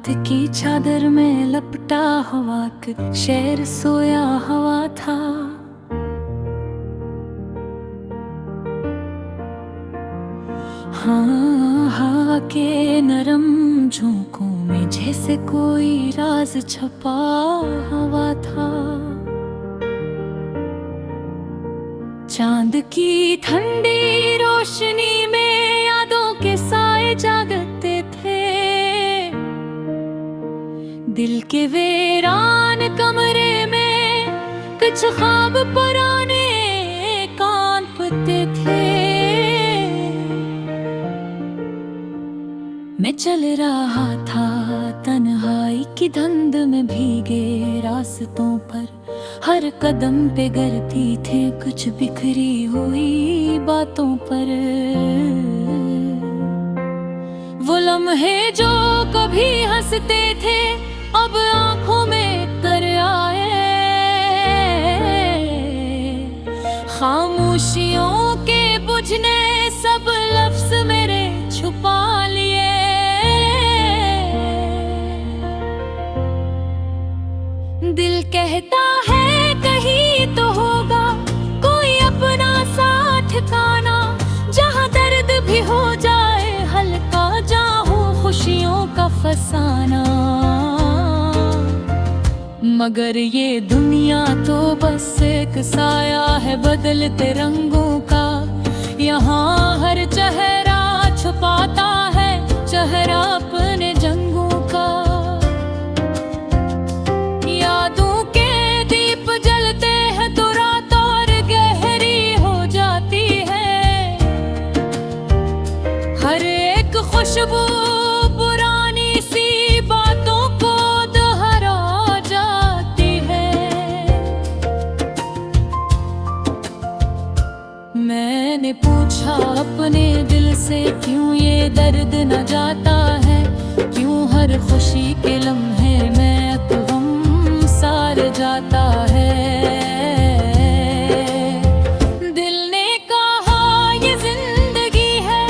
की चादर में लपटा हुआ कि शेर सोया हुआ था। हाँ, हवा के नरम झोंकों में जैसे कोई राज छपा हुआ था। चांद की ठंडी रोशनी में यादों के साए जागते थे। दिल के वीरान कमरे में कुछ ख्वाब पुराने कांपते थे। मैं चल रहा था तन्हाई की धुंध में भीगे रास्तों पर। हर कदम पे गिरती थे कुछ बिखरी हुई बातों पर। वो लम्हे जो कभी हंसते थे अब आंखों में तर आए। खामोशियों के बुझने सब लफ्ज मेरे छुपा लिए। दिल कहता है कहीं तो होगा कोई अपना सा ठिकाना, जहाँ दर्द भी हो जाए हल्का, जहाँ हो खुशियों का फसाना। मगर ये दुनिया तो बस एक साया है बदलते रंगों का। यहाँ हर चेहरा छुपाता है चेहरा अपने जंगों का। यादों के दीप जलते हैं तो रात और गहरी हो जाती है। हर एक खुशबू पुरानी सी बातों को दोहरा जाती है। मैंने पूछा अपने दिल से क्यों ये दर्द न जाता है, क्यों हर खुशी के लम्हे में गम सार जाता है। दिल ने कहा ये जिंदगी है,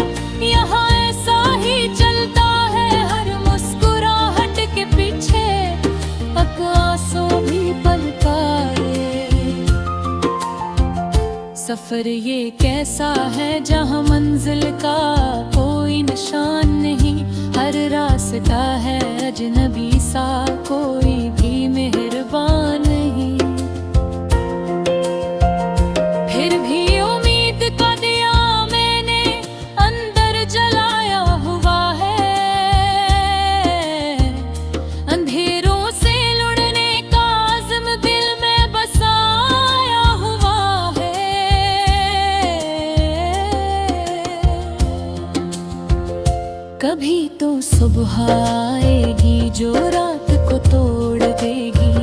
यहाँ ऐसा ही चलता है। हर मुस्कुराहट के पीछे आंसू भी पलकारे। सफर ये कैसा है जहाँ मंजिल का कोई निशान नहीं। हर रास्ता है अजनबी सा, कोई भी मेहरबान नहीं। फिर भी उम्मीद का दिया मैंने अंदर जलाया हुआ है। अंधेरों से लड़ने का आज़म दिल में बसाया हुआ है। कभी तो सुबह आएगी जो रात को तोड़ देगी।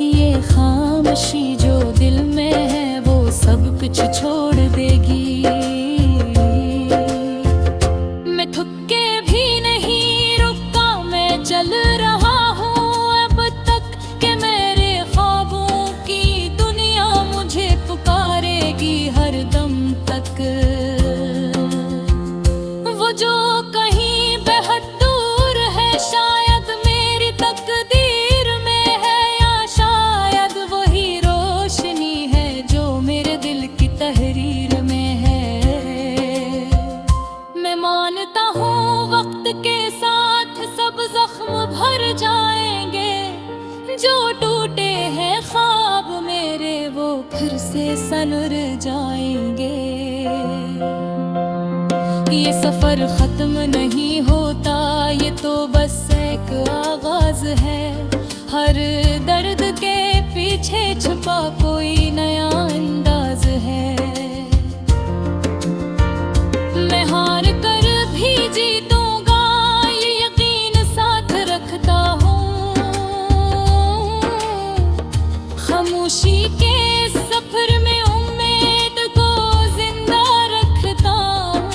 ये खामोशी जो दिल में है वो सब कुछ छोड़ देगी। मैं थक के भी नहीं रुका, मैं चल रहा हूँ अब तक कि मेरे ख्वाबों की दुनिया मुझे पुकारेगी हर दम तक। वो जो कहीं बेहद दूर है शायद मेरी तकदीर में है, या शायद वही रोशनी है जो मेरे दिल की तहरीर में है। मैं मानता हूँ वक्त के साथ सब जख्म भर जाएंगे। जो टूटे हैं ख्वाब मेरे वो फिर से सनर जाएंगे। ये सफर खत्म नहीं होता, ये तो बस एक आगाज है। हर दर्द के पीछे छुपा कोई नया अंदाज है। मैं हार कर भी जीतूंगा ये यकीन साथ रखता हूँ। खामोशी के सफर में उम्मीद को जिंदा रखता हूँ।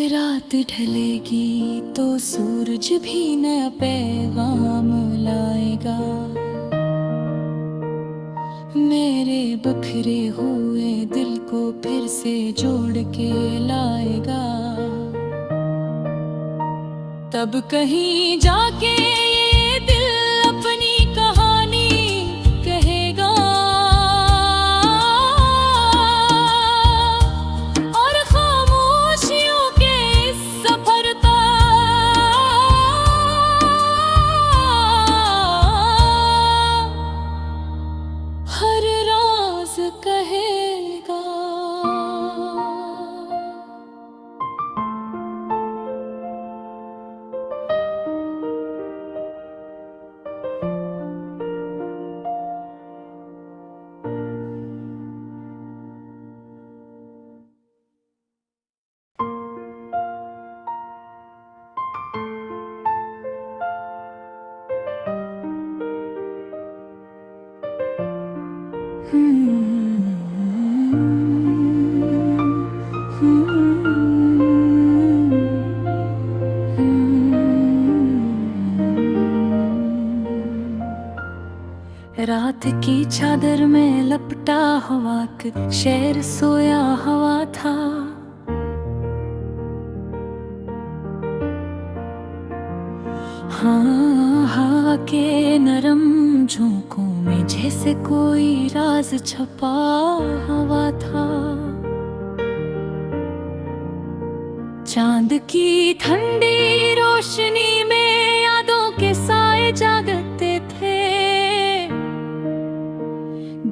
रात ढलेगी तो सूरज भी नया पैगाम लाएगा। मेरे बिखरे हुए दिल को फिर से जोड़ के लाएगा। तब कहीं जाके ये दिल अपनी कहानी कहेगा, और खामोशियों के इस सफर का हर राज कहेगा। रात की चादर में लपटा हुआ शेर सोया हुआ था। हाँ, हवा के नरम झोंकों में जैसे कोई राज छपा हुआ था। चांद की ठंडी रोशनी में यादों के साए जागते थे।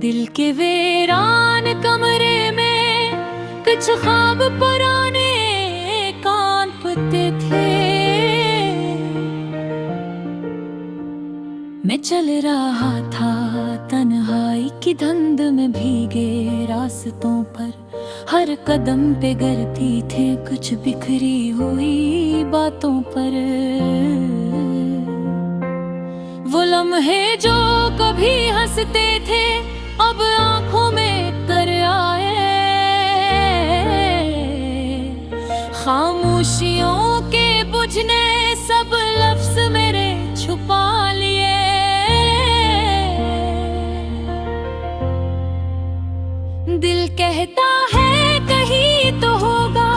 दिल के वीरान कमरे में कुछ ख्वाब पुराने कांपते थे। मैं चल रहा था तन्हाई की धुंध में भीगे रास्तों पर, हर कदम पे गिरती थे कुछ बिखरी हुई बातों पर। वो लम्हे जो कभी हंसते थे अब आंखों में तर आए। खामोशियों के बुझने सब लफ्ज मेरे छुपा लिए। दिल कहता है कहीं तो होगा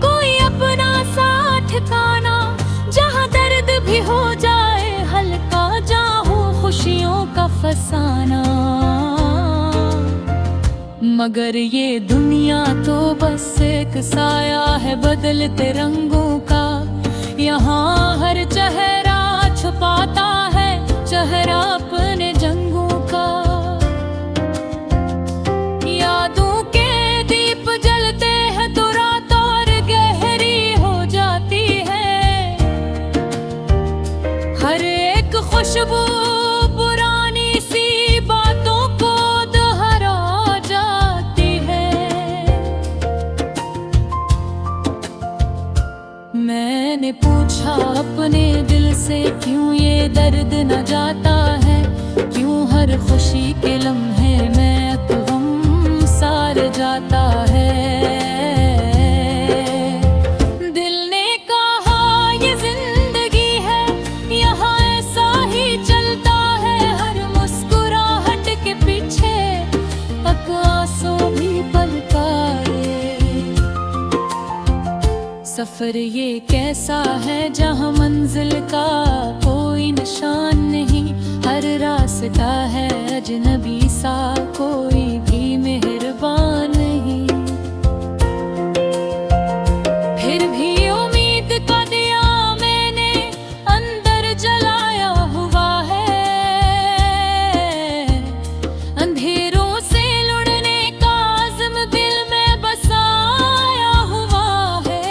कोई अपना सा ठिकाना, जहाँ दर्द भी हो जाए हल्का, जहाँ हो खुशियों का फसाना। मगर ये दुनिया तो बस एक साया है बदलते रंगों का। यहाँ हर चेहरा छुपाता है चेहरा अपने जंगों का। यादों के दीप जलते हैं तो रात और गहरी हो जाती है। हर एक खुशबू पुरानी सी बातों को दोहरा जाती है। मैंने पूछा अपने दिल से क्यों ये दर्द न जाता है, क्यों हर खुशी के लम्हे में गम सार जाता है। दिल ने कहा ये जिंदगी है, यहाँ ऐसा ही चलता है। हर मुस्कुराहट के पीछे आंसू भी पलकारे। सफर ये कैसा है जहाँ मंजिल का कोई निशान नहीं, हर रास्ता है अजनबी सा, कोई भी मेहरबान नहीं। फिर भी उम्मीद का दिया मैंने अंदर जलाया हुआ है। अंधेरों से लुढ़ने का आज़म दिल में बसाया हुआ है।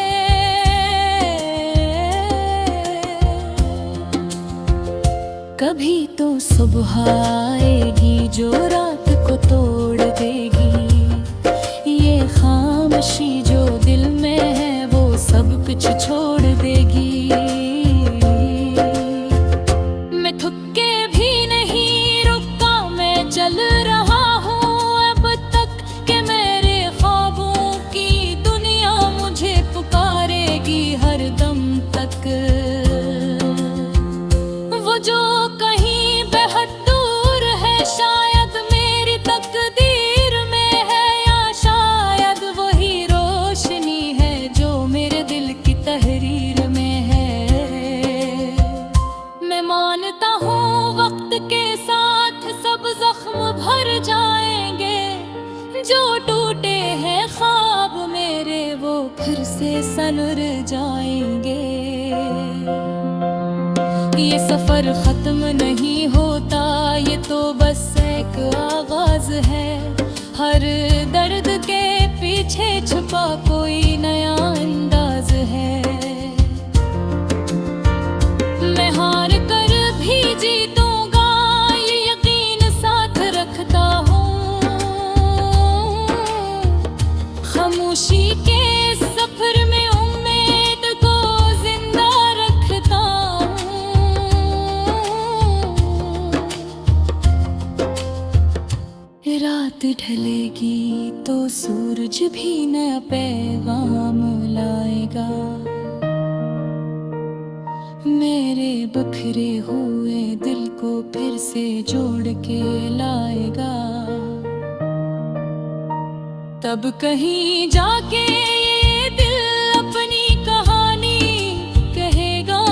कभी तो सुबह आएगी जो रात को तोड़ देगी। ये खामोशी जो दिल में है वो सब कुछ छोड़ देगी। मैं थक के भी नहीं रुका, मैं चल रहा हूँ अब तक कि मेरे ख्वाबों की दुनिया मुझे पुकारेगी हर दम तक। वो जो कहीं बेहद दूर है शायद मेरी तकदीर में है, या शायद सनर जाएंगे। ये सफर खत्म नहीं होता, ये तो बस एक आगाज है। हर दर्द के पीछे छुपा कोई नया अंदाज है। मैं हार कर भी जीतूंगा, ये यकीन साथ रखता हूँ। खामोशी के सफर में उम्मीद को जिंदा रखता हूँ। रात ढलेगी तो सूरज भी नया पैगाम लाएगा। मेरे बिखरे हुए दिल को फिर से जोड़ के लाएगा। तब कहीं जाके ये दिल अपनी कहानी कहेगा।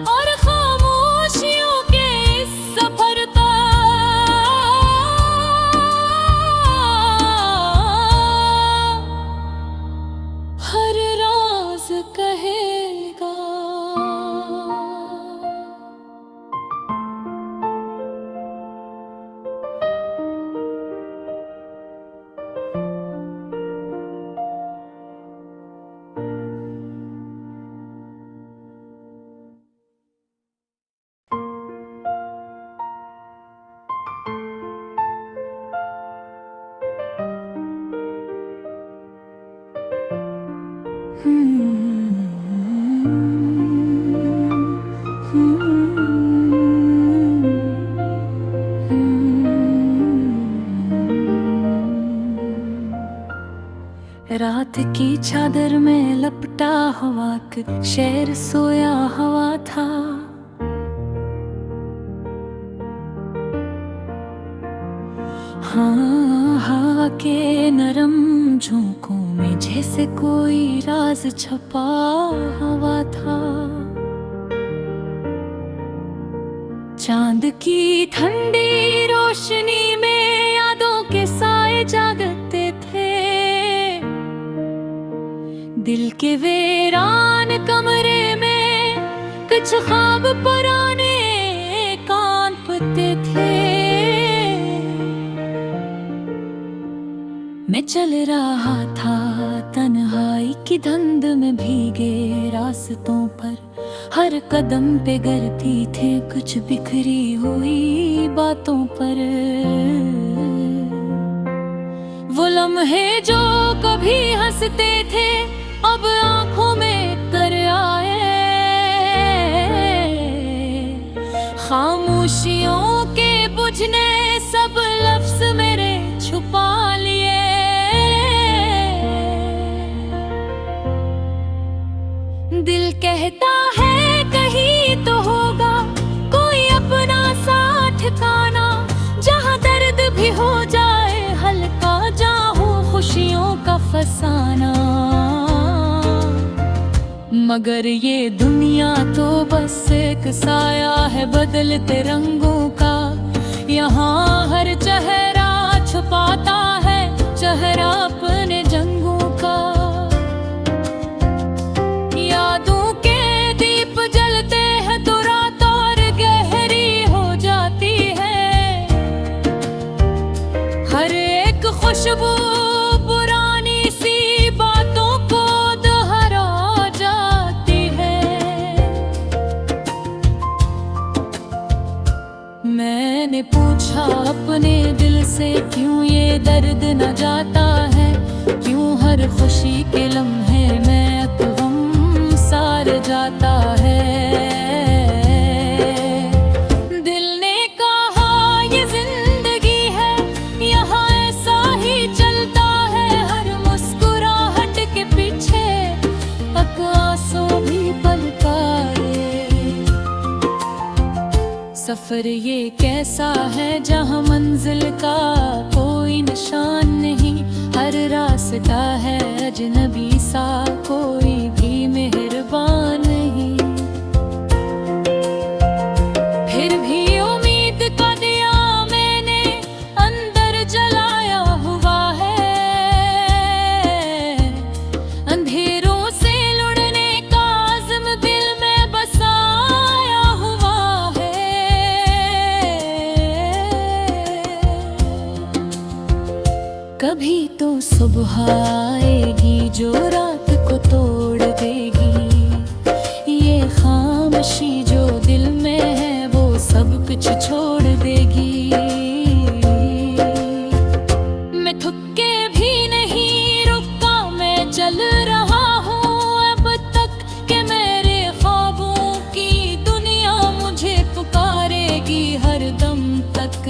और खामोशियों के इस सफर का हर राज कहेगा। रात की चादर में लपटा हवा का शेर सोया हवा था। हाँ, हवा के नरम झोंकों में जैसे कोई राज छपा हवा था। चांद की ठंडी रोशनी में यादों के साए जागते थे। दिल के वीरान कमरे में कुछ ख्वाब पुराने कांपते थे। मैं चल रहा था तन्हाई की धुंध में भीगे रास्तों पर। हर कदम पे गिरती थे कुछ बिखरी हुई बातों पर। वो लम्हे जो कभी हंसते थे अब आंखों में तर आए। खामोशियों के बुझने सब लफ्ज मेरे छुपा लिए। दिल कहता है कहीं तो होगा कोई अपना सा ठिकाना, जहाँ दर्द भी हो जाए हल्का, जहाँ हो खुशियों का फसाना। मगर ये दुनिया तो बस एक साया है बदलते रंगों का। यहाँ हर चेहरा छुपाता है चेहरा अपने जंगों का। यादों के दीप जलते हैं तो रात और गहरी हो जाती है। हर एक खुशबू पुरानी सी बातों को दोहरा जाती है। मैंने पूछा अपने दिल से क्यों ये दर्द न जाता है, क्यों हर खुशी के लम्हे में गम सार जाता है। दिल ने कहा ये जिंदगी है, यहाँ ऐसा ही चलता है। हर मुस्कुराहट के पीछे आंसू भी पलकारे। सफर ये कैसा है जहाँ मंजिल का कोई निशान नहीं। हर रास्ता है अजनबी सा, कोई भी मेहरबान नहीं। फिर भी उम्मीद का दिया मैंने अंदर जलाया हुआ है। कभी तो सुबह आएगी जो रात को तोड़ देगी। ये खामोशी जो दिल में है वो सब कुछ छोड़ देगी। मैं थक के भी नहीं रुका, मैं चल रहा हूँ अब तक कि मेरे ख्वाबों की दुनिया मुझे पुकारेगी हर दम तक।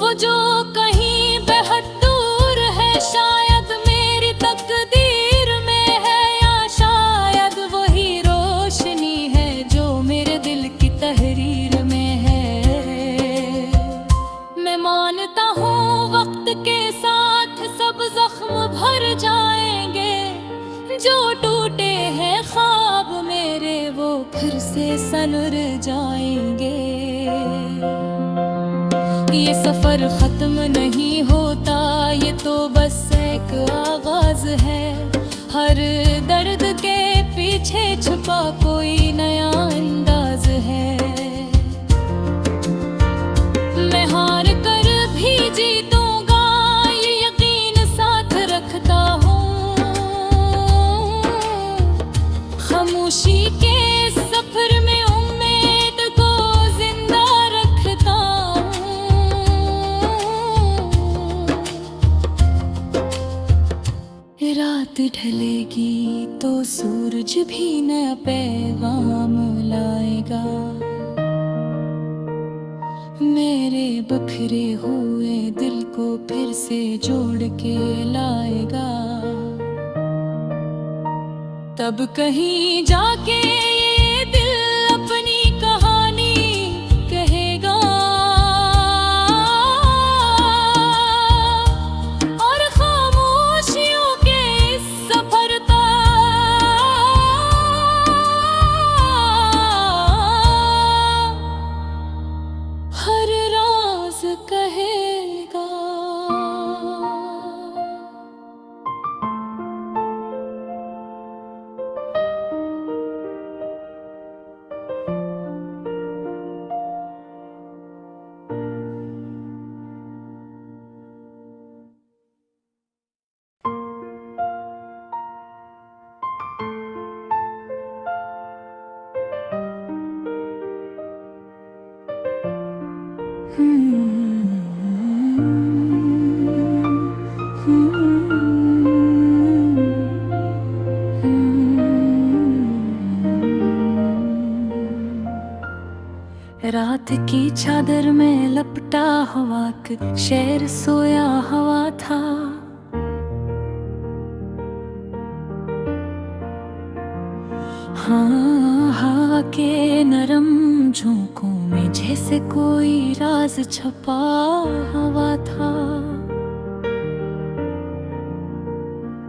वो जो कहीं बेहद दूर है शायद मेरी तकदीर में है, या शायद वही रोशनी है जो मेरे दिल की तहरीर में है। मैं मानता हूँ वक्त के साथ सब जख्म भर जाएंगे, जो टूटे हैं ख्वाब मेरे वो फिर से सनर जाएंगे। ये सफर खत्म नहीं होता, ये तो बस एक आगाज है। हर दर्द के पीछे छुपा कोई नया अंदाज है। मैं हार कर भी जीतूंगा ये यकीन साथ रखता हूँ। खामोशी के सफर में उम्मीद को जिंदा रखता हूँ। रात ढलेगी तो सूरज भी नया पैगाम लाएगा, मेरे बिखरे हुए दिल को फिर से जोड़ के लाएगा। तब कहीं जाके ये दिल अपनी कहानी कहेगा, और खामोशियों के इस सफर का हर राज कहेगा। रात की चादर में लपटा हवा का शहर सोया हवा था। हाँ, हवा के नरम झोंकों में जैसे कोई राज छपा हवा था।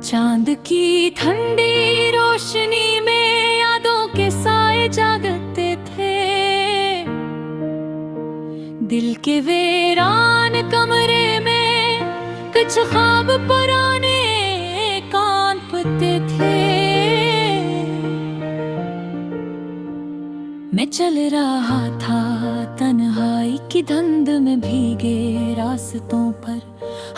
चांद की ठंडी रोशनी में यादों के साए जागते थे। दिल के वीरान कमरे में कुछ ख्वाब पुराने कांपते थे। मैं चल रहा था तन्हाई की धुंध में भीगे रास्तों पर,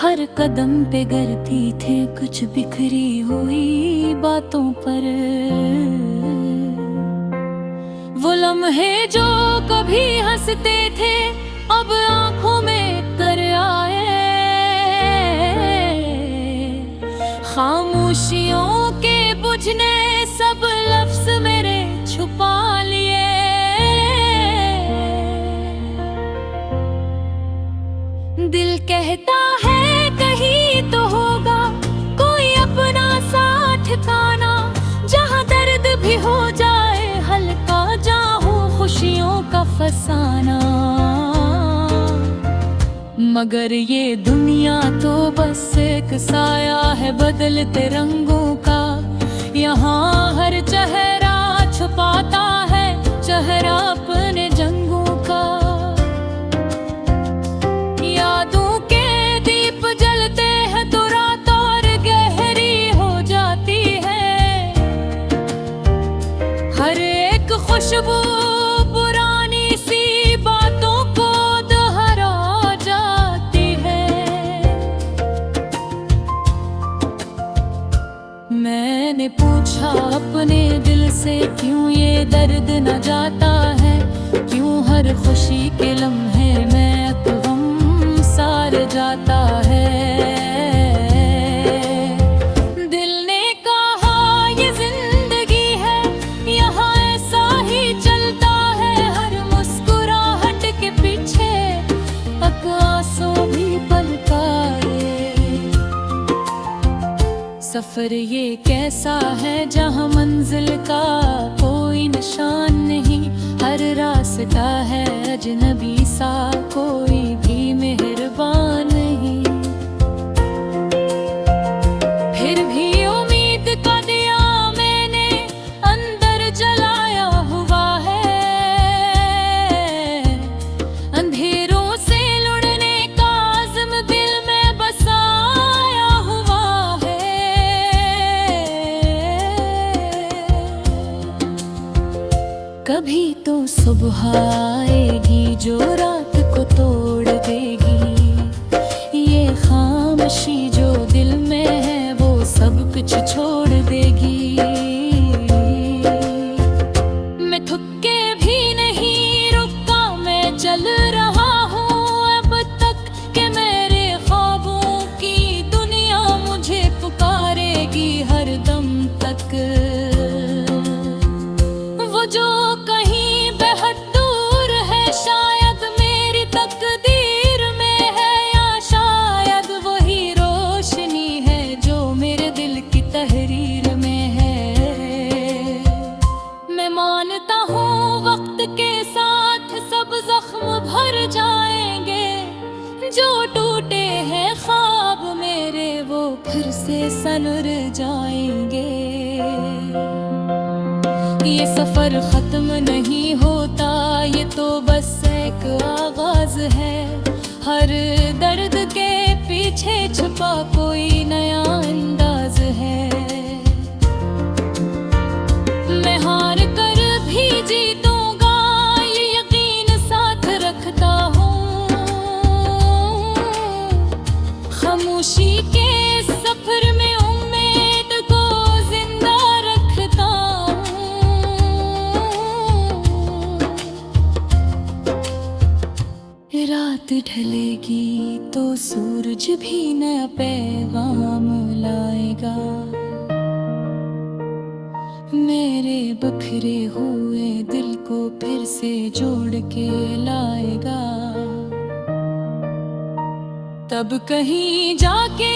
हर कदम पे गिरती थे कुछ बिखरी हुई बातों पर। वो लम्हे जो कभी हंसते थे अब आंखों में तर आए। खामोशियों के बुझने सब लफ्ज मेरे छुपा लिए। दिल कहता है कहीं तो होगा कोई अपना साथ ठिकाना, जहाँ दर्द भी हो जाए हल्का, जहाँ खुशियों का फसाना। मगर ये दुनिया तो बस एक साया है बदलते रंगों का। यहाँ हर चेहरा छुपाता है चेहरा अपने जंगों का। यादों के दीप जलते हैं तो रात और गहरी हो जाती है। हर एक खुशबू पुरानी सी बातों को दोहरा जाती है। दर्द न जाता है, क्यों हर खुशी के लम्हे में गम सार जाता है। दिल ने कहा ये जिंदगी है, यहाँ ऐसा ही चलता है, हर मुस्कुराहट के पीछे आंसू भी पलकारे। सफर ये कैसा है जहाँ मंजिल का कोई निशान नहीं, हर रास्ता है अजनबी सा, कोई भी मेहरबान नहीं। फिर भी उम्मीद का दिया मैंने अंदर जलाया हुआ है, अंधेरों से लुढ़ने का आज़म दिल में बसाया हुआ है। कभी तो सुबह आएगी जो रात को तोड़ देगी, ये खामोशी जो दिल में है वो सब कुछ छोड़ देगी। मैं थक के भी नहीं रुका, मैं चल रहा हूँ अब तक कि मेरे ख्वाबों की दुनिया मुझे पुकारेगी हर दम तक। वो जो कहीं बेहद दूर है, शायद मेरी तकदीर में है, या शायद वही रोशनी है जो मेरे दिल की तहरीर में है। मैं मानता हूँ वक्त के साथ सब जख्म भर जाएंगे, जो टूटे हैं ख्वाब मेरे वो फिर से सनर जाएंगे। ये सफर खत्म नहीं होता, ये तो बस एक आगाज है, हर दर्द के पीछे छुपा कोई नया अंदाज है। मैं हार कर भी जीतूंगा ये यकीन साथ रखता हूँ, खामोशी के सफर में उम्मीद को जिंदा रखता हूँ। रात ढलेगी तो सूरज भी नया पैगाम लाएगा, मेरे बिखरे हुए दिल को फिर से जोड़ के लाएगा। तब कहीं जाके